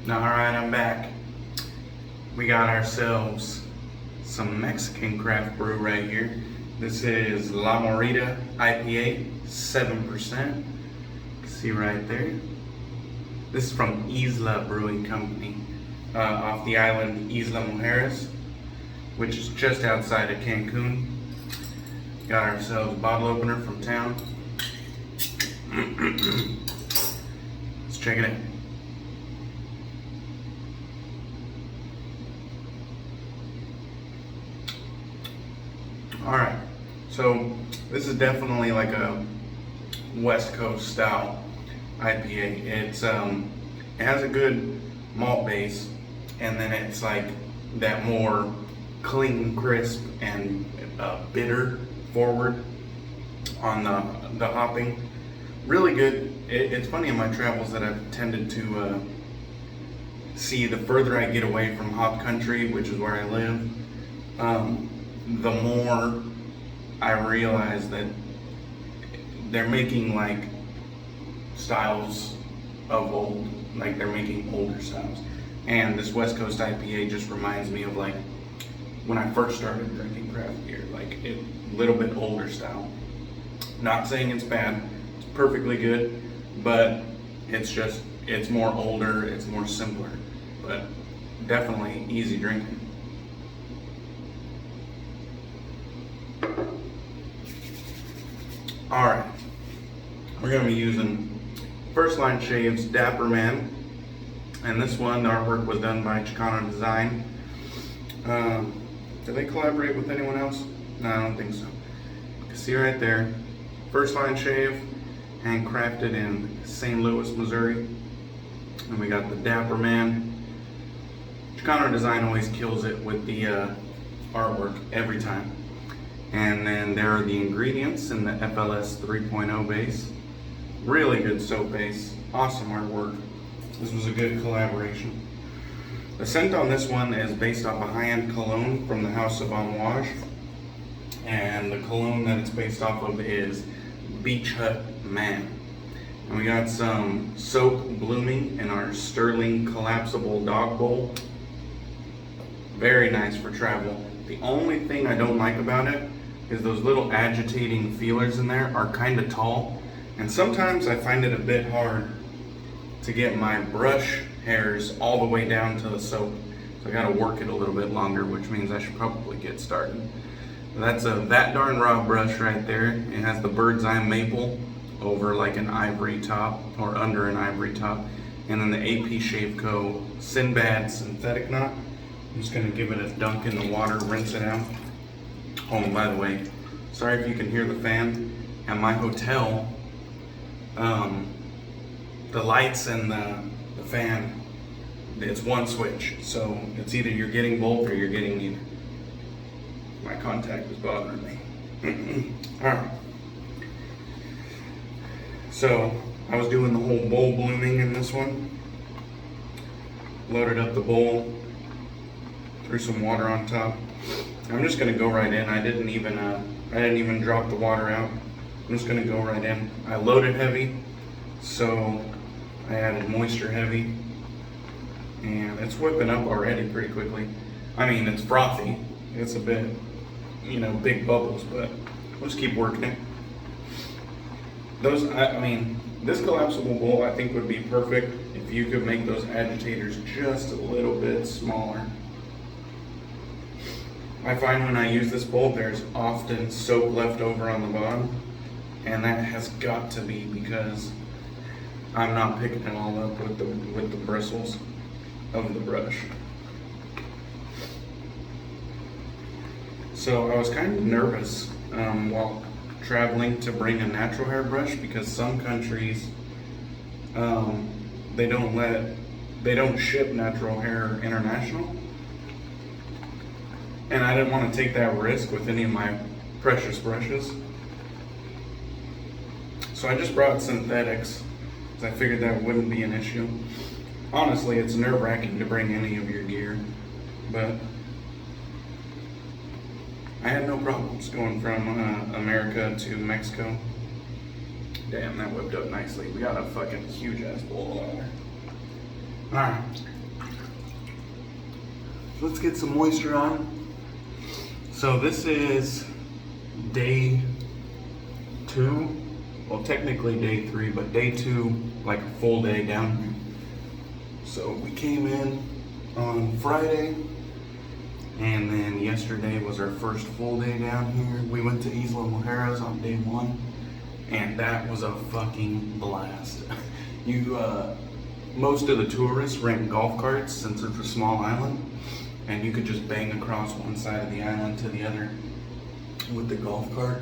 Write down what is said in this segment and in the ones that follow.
Alright, I'm back. We got ourselves some Mexican craft brew right here. This is La Morida IPA, 7%. See right there. This is from Isla Brewing Company, off the island Isla Mujeres, which is just outside of Cancun. Got ourselves a bottle opener from town. Let's check it out. Alright, so this is definitely like a West Coast style IPA. It has a good malt base, and then it's like that more clean, crisp, and bitter forward on the hopping. Really good. It's funny in my travels that I've tended to see the further I get away from hop country, which is where I live, the more I realize that they're making like styles of old, like they're making older styles. And this West Coast IPA just reminds me of like when I first started drinking craft beer, like a little bit older style. Not saying it's bad, it's perfectly good, but it's more older, it's more simpler, but definitely easy drinking. Alright, we're going to be using First Line Shave's Dapper Man, and this one, the artwork was done by Chicano Design. Did they collaborate with anyone else? No, I don't think so. You can see right there, First Line Shave, handcrafted in St. Louis, Missouri. And we got the Dapper Man. Chicano Design always kills it with the artwork every time. And then there are the ingredients in the FLS 3.0 base. Really good soap base, awesome artwork. This was a good collaboration. The scent on this one is based off a high-end cologne from the House of Amouage. And the cologne that it's based off of is Beach Hut Man. And we got some soap blooming in our Stirling Collapsible dog bowl. Very nice for travel. The only thing I don't like about it is those little agitating feelers in there are kind of tall, and sometimes I find it a bit hard to get my brush hairs all the way down to the soap. So I gotta work it a little bit longer, which means I should probably get started. That's a That Darn Raw brush right there. It has the bird's eye maple over like an ivory top, or under an ivory top, and then the AP Shave Co. SynBad synthetic knot. I'm just gonna give it a dunk in the water, rinse it out. Oh, and by the way, sorry if you can hear the fan. At my hotel, the lights and the fan, it's one switch. So it's either you're getting both or you're getting neither. My contact is bothering me. Alright. So I was doing the whole bowl blooming in this one. Loaded up the bowl, threw some water on top. I'm just gonna go right in. I didn't even drop the water out. I'm just gonna go right in. I loaded heavy, so I added moisture heavy, and it's whipping up already pretty quickly. I mean, it's frothy. It's a bit, big bubbles, but we'll just keep working it. This collapsible bowl I think would be perfect if you could make those agitators just a little bit smaller. I find when I use this bowl, there's often soap left over on the bottom, and that has got to be because I'm not picking it all up with the bristles of the brush. So I was kind of nervous while traveling to bring a natural hair brush, because some countries they don't ship natural hair international. And I didn't want to take that risk with any of my precious brushes. So I just brought synthetics, because I figured that wouldn't be an issue. Honestly, it's nerve-wracking to bring any of your gear, but I had no problems going from America to Mexico. Damn, that whipped up nicely. We got a fucking huge ass bowl on there. Alright. So let's get some moisture on. So this is day 2. Well, technically day 3, but day 2, like a full day down here. So we came in on Friday, and then yesterday was our first full day down here. We went to Isla on day 1, and that was a fucking blast. Most of the tourists rent golf carts since it's a small island, and you could just bang across one side of the island to the other with the golf cart.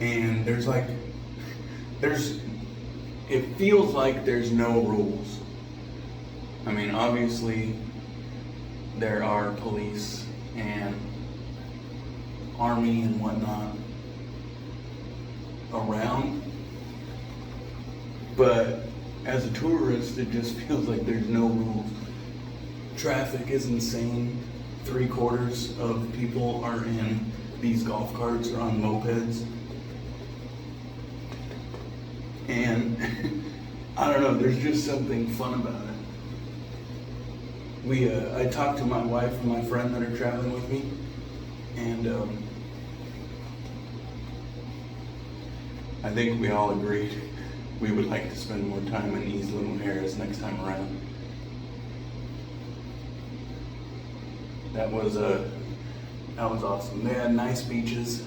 And it feels like there's no rules. I mean, obviously there are police and army and whatnot around, but as a tourist, it just feels like there's no rules. Traffic is insane. 3/4 of people are in these golf carts or on mopeds. And I don't know, there's just something fun about it. I talked to my wife and my friend that are traveling with me, and I think we all agreed we would like to spend more time in Isla next time around. That was awesome. They had nice beaches.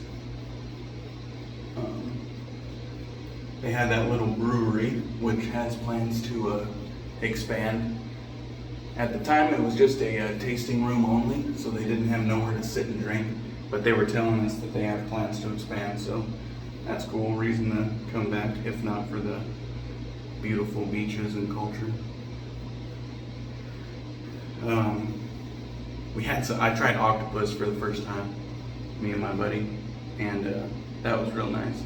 They had that little brewery, which has plans to expand. At the time, it was just a tasting room only, so they didn't have nowhere to sit and drink. But they were telling us that they have plans to expand, so that's cool. Reason to come back, if not for the beautiful beaches and culture. I tried octopus for the first time, me and my buddy, and that was real nice.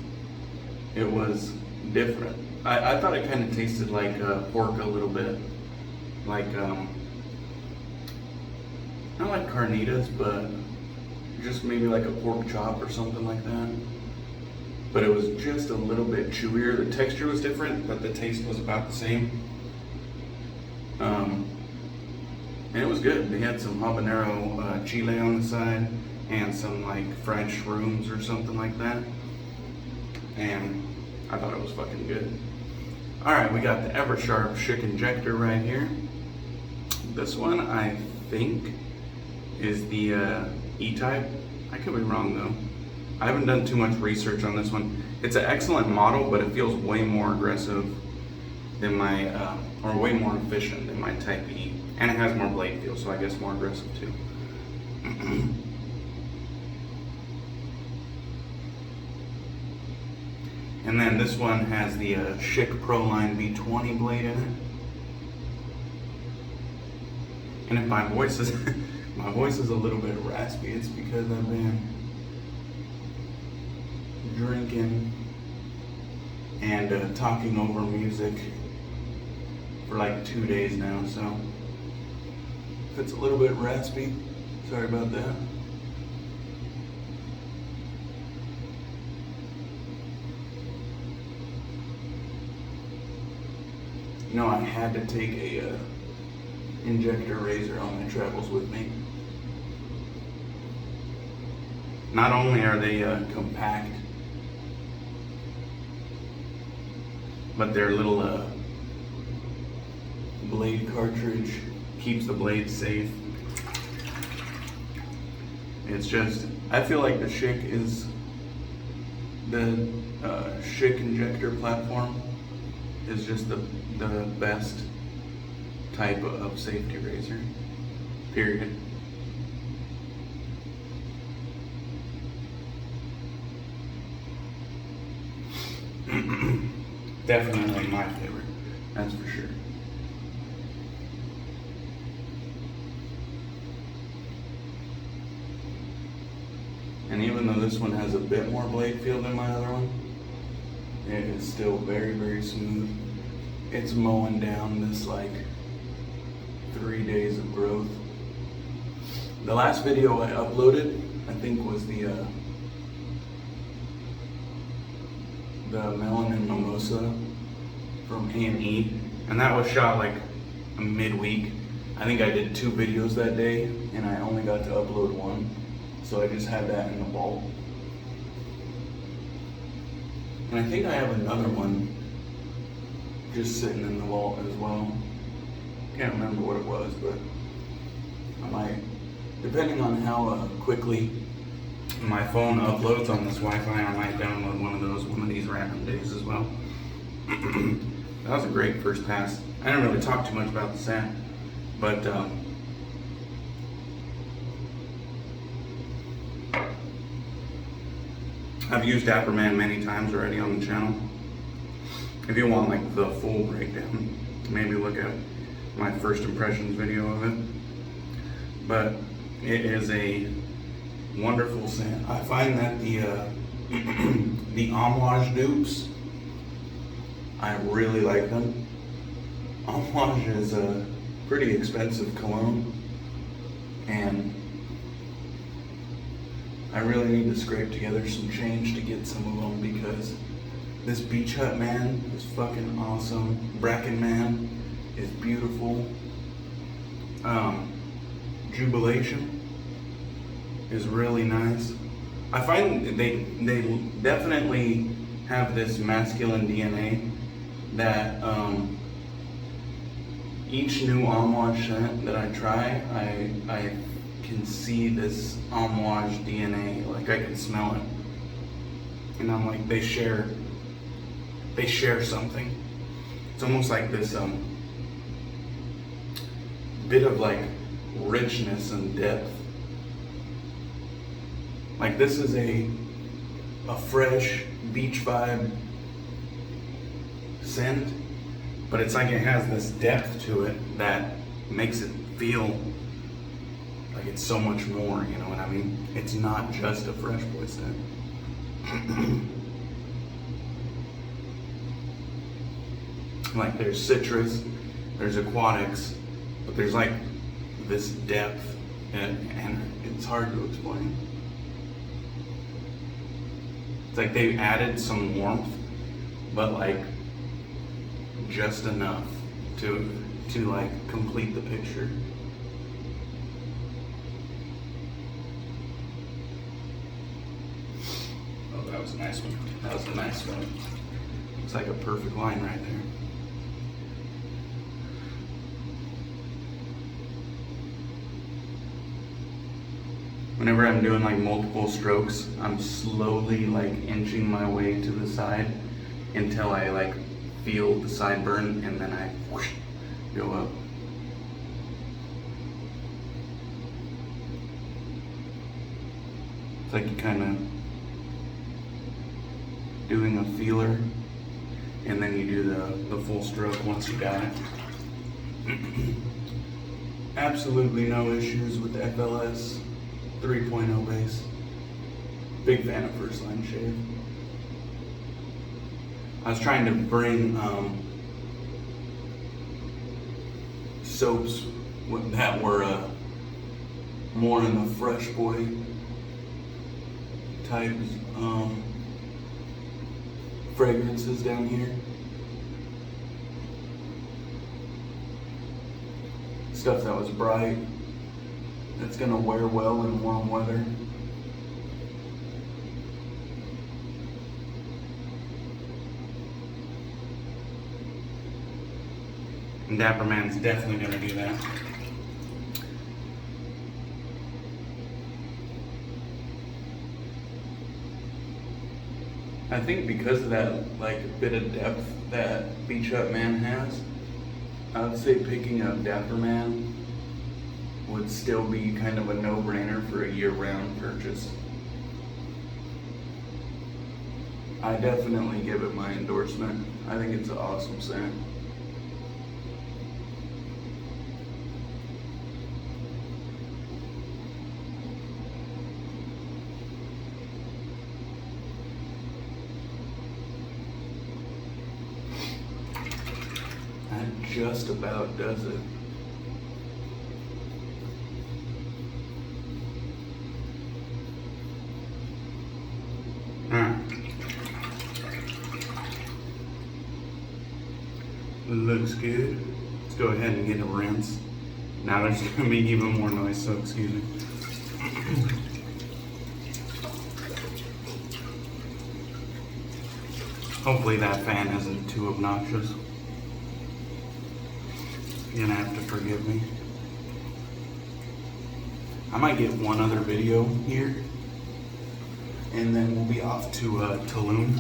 It was different. I thought it kind of tasted like pork a little bit, like not like carnitas, but just maybe like a pork chop or something like that. But it was just a little bit chewier. The texture was different, but the taste was about the same. And it was good. They had some habanero chile on the side and some like fried shrooms or something like that. And I thought it was fucking good. Alright, we got the ever sharp Schick Injector right here. This one I think is the E-type. I could be wrong though. I haven't done too much research on this one. It's an excellent model, but it feels way more aggressive than my, or way more efficient than my Type E. And it has more blade feel, so I guess more aggressive too. And then this one has the Schick Proline B20 blade in it. And if my voice is my voice is a little bit raspy, it's because I've been drinking and talking over music for like 2 days now, so if it's a little bit raspy, sorry about that. You know, I had to take a injector razor on my travels with me. Not only are they compact, but their little blade cartridge keeps the blade safe. It's just, I feel like the Schick Injector platform is just the best type of safety razor, period. Definitely my favorite, that's for sure. And even though this one has a bit more blade feel than my other one, it is still very, very smooth. It's mowing down this like 3 days of growth. The last video I uploaded, I think, was the Melon and Mimosa from A&E, and that was shot like midweek. I think I did 2 videos that day and I only got to upload 1. So I just had that in the vault. And I think I have another one just sitting in the vault as well. Can't remember what it was, but I might, depending on how quickly my phone uploads on this Wi-Fi, I might download one of these random days as well. That was a great first pass. I didn't really talk too much about the scent, but I've used Dapper Man many times already on the channel. If you want like the full breakdown, maybe look at my first impressions video of it. But it is a wonderful scent. I find that the Amouage dupes, I really like them. Amouage is a pretty expensive cologne, and I really need to scrape together some change to get some of them, because this Beach Hut Man is fucking awesome. Bracken Man is beautiful. Jubilation is really nice. I find they definitely have this masculine DNA that each new Amouage scent that I try, I can see this Amouage DNA, like I can smell it. And I'm like, they share something. It's almost like this bit of like richness and depth. Like this is a fresh beach vibe scent, but it's like it has this depth to it that makes it feel like it's so much more, you know what I mean? It's not just a fresh boy scent. Like there's citrus, there's aquatics, but there's like this depth, and it's hard to explain. It's like they added some warmth, but like just enough to like complete the picture. Oh, that was a nice one. That was a nice one. It's like a perfect line right there. Whenever I'm doing like multiple strokes, I'm slowly like inching my way to the side until I like feel the sideburn, and then I whoosh, go up. It's like you kind of doing a feeler, and then you do the full stroke once you got it. Absolutely no issues with the FLS 3.0 base. Big fan of first line shave. I was trying to bring soaps that were more in the fresh boy type fragrances down here. Stuff that was bright, that's gonna wear well in warm weather. And Dapper Man's definitely gonna do that. I think because of that like bit of depth that Beach Hut Man has, I would say picking up Dapper Man would still be kind of a no-brainer for a year-round purchase. I definitely give it my endorsement. I think it's an awesome scent. That just about does it. Looks good. let's go ahead and get a rinse. Now there's gonna be even more noise, so excuse me. Hopefully that fan isn't too obnoxious. You're gonna have to forgive me. I might get one other video here, and then we'll be off to Tulum.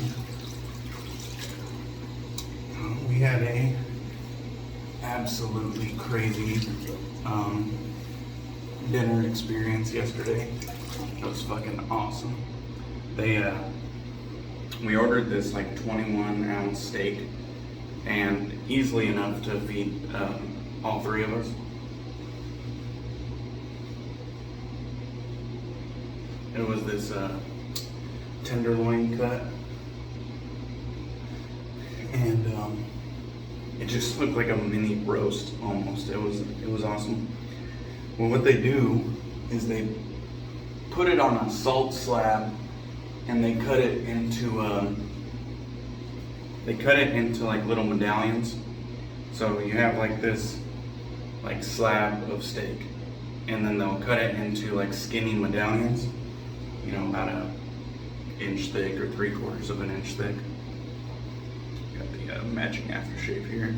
We had a absolutely crazy dinner experience yesterday. It was fucking awesome. We ordered this like 21-ounce steak, and easily enough to feed all three of us. It was this tenderloin cut, and it just looked like a mini roast almost. It was awesome. Well, what they do is they put it on a salt slab, and they cut it into like little medallions. So you have like this like slab of steak, and then they'll cut it into like skinny medallions, you know, about an inch thick or 3/4 of an inch thick. Got the matching aftershave here.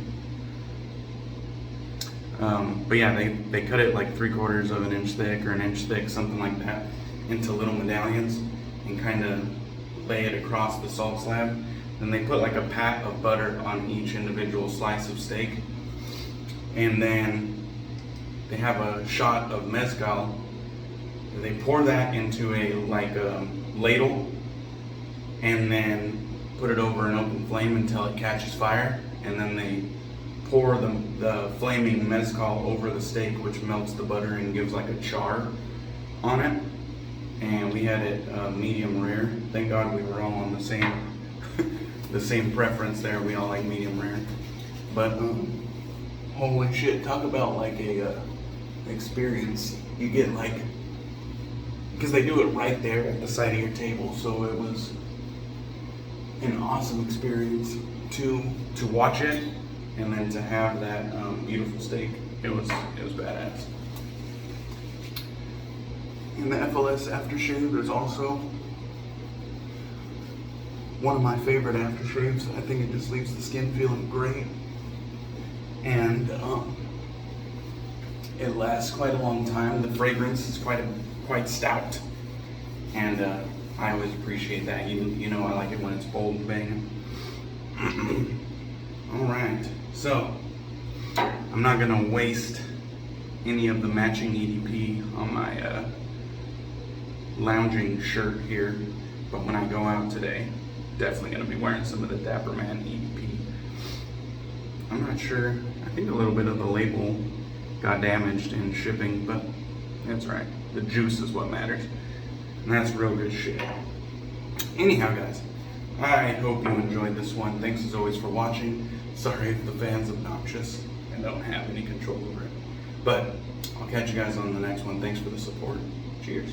But yeah, they cut it like 3/4 of an inch thick or an inch thick, something like that, into little medallions, and kind of lay it across the salt slab. Then they put like a pat of butter on each individual slice of steak, and then they have a shot of mezcal. They pour that into a ladle, and then put it over an open flame until it catches fire, and then they pour the flaming mezcal over the steak, which melts the butter and gives like a char on it. And we had it medium rare. Thank God we were all on the same the same preference there. We all like medium rare. But holy shit, talk about like a experience. You get like, because they do it right there at the side of your table, so it was an awesome experience to watch it, and then to have that beautiful steak. It was badass. In the FLS aftershave is also one of my favorite aftershaves. I think it just leaves the skin feeling great, and it lasts quite a long time. The fragrance is quite stout, and I always appreciate that. You know I like it when it's bold and banging. Alright, so I'm not gonna waste any of the matching EDP on my lounging shirt here, but when I go out today, definitely gonna be wearing some of the Dapper Man EDP. I'm not sure, I think a little bit of the label got damaged in shipping, but that's right. The juice is what matters, and that's real good shit. Anyhow, guys, I hope you enjoyed this one. Thanks as always for watching. Sorry if the fan's obnoxious. I don't have any control over it, but I'll catch you guys on the next one. Thanks for the support. Cheers.